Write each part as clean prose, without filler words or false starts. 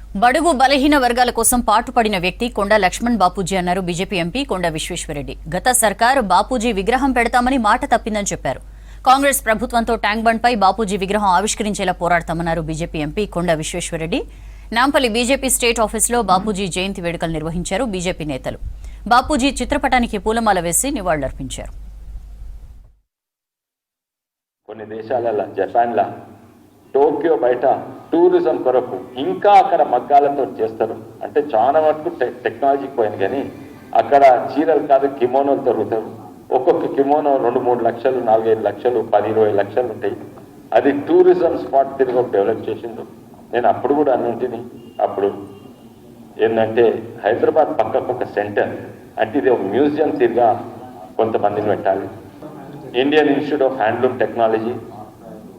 బడుగు బలహీన వర్గాల కోసం పాటుపడిన వ్యక్తి కొండ లక్ష్మణ్ బాపూజీ అన్నారు బీజేపీ ఎంపీ కొండ విశ్వేశ్వరరెడ్డి. గత సర్కారు బాపూజీ విగ్రహం పెడతామని మాట తప్పిందని చెప్పారు. కాంగ్రెస్ ప్రభుత్వంతో ట్యాంక్ బండ్ పై బాపూజీ విగ్రహం ఆవిష్కరించేలా పోరాడతామన్నారు బీజేపీ ఎంపీ కొండ విశ్వేశ్వరరెడ్డి. నాంపల్లి బీజేపీ స్టేట్ ఆఫీసులో బాపూజీ జయంతి వేడుకలు నిర్వహించారు బీజేపీ నేతలు. బాపూజీ చిత్రపటానికి పూలమాల వేసి నివాళులర్పించారు. కొన్ని దేశాలలో జపాన్లా టోక్యో బయట టూరిజం కొరకు ఇంకా అక్కడ మగ్గాలతో చేస్తారు. అంటే చాలా వరకు టెక్నాలజీ పోయింది, కానీ అక్కడ చీరలు కాదు కిమోనోలు దొరుకుతారు. ఒక్కొక్క కిమోనో 2-3 లక్షలు, 4-5 లక్షలు, 10-20 లక్షలు ఉంటాయి. అది టూరిజం స్పాట్ తిరిగి డెవలప్ చేసిండు. నేను అప్పుడు కూడా అన్నింటిని అప్పుడు ఏంటంటే హైదరాబాద్ పక్కకు ఒక సెంటర్ అంటే ఇది ఒక మ్యూజియం తిరిగా కొంతమందిని పెట్టాలి. Indian institute of handloom technology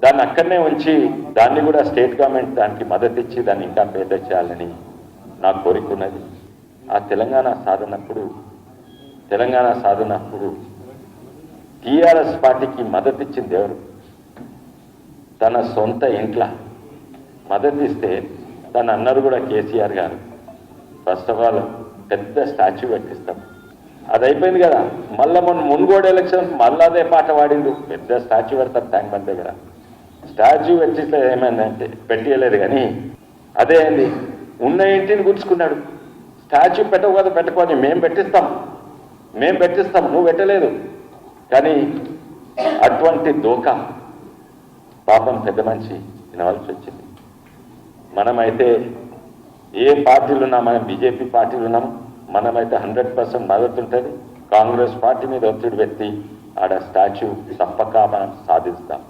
దాన్ని అక్కడనే ఉంచి దాన్ని కూడా స్టేట్ గవర్నమెంట్ దానికి మద్దతు ఇచ్చి దాన్ని ఇంకా పెద్ద చేయాలని నా కోరిక ఉన్నది. ఆ తెలంగాణ సాధనప్పుడు టీఆర్ఎస్ పార్టీకి మద్దతు ఇచ్చింది ఎవరు? తన సొంత ఇంట్లో మద్దతు ఇస్తే తన అన్నారు కూడా కేసీఆర్ గారు. ఫస్ట్ ఆఫ్ ఆల్ పెద్ద స్టాచ్యూ పెట్టిస్తాం, అది అయిపోయింది కదా. మళ్ళీ మున్గోడు ఎలక్షన్ మళ్ళీ అదే పాట పాడిండు, పెద్ద స్టాచ్యూ పెడతారు ట్యాంక్ బండ్ దగ్గర. స్టాచ్యూ పెట్టిస్తే ఏమైందంటే పెట్టలేదు, కానీ అదే అయింది. ఉన్న ఇంటిని గుర్చుకున్నాడు. స్టాచ్యూ పెట్టవు కదా, పెట్టుకొని మేము పెట్టిస్తాం, నువ్వు పెట్టలేదు. కానీ అటువంటి దోకా పాపం పెద్ద మనిషి వినవలసి వచ్చింది. మనమైతే ఏ పార్టీలు ఉన్నా, మనం బీజేపీ పార్టీలు ఉన్నాం, మనమైతే 100% మద్దతు ఉంటుంది. కాంగ్రెస్ పార్టీ మీద ఒత్తిడి పెట్టి ఆడ స్టాచ్యూ తప్పక మనం సాధిస్తాం.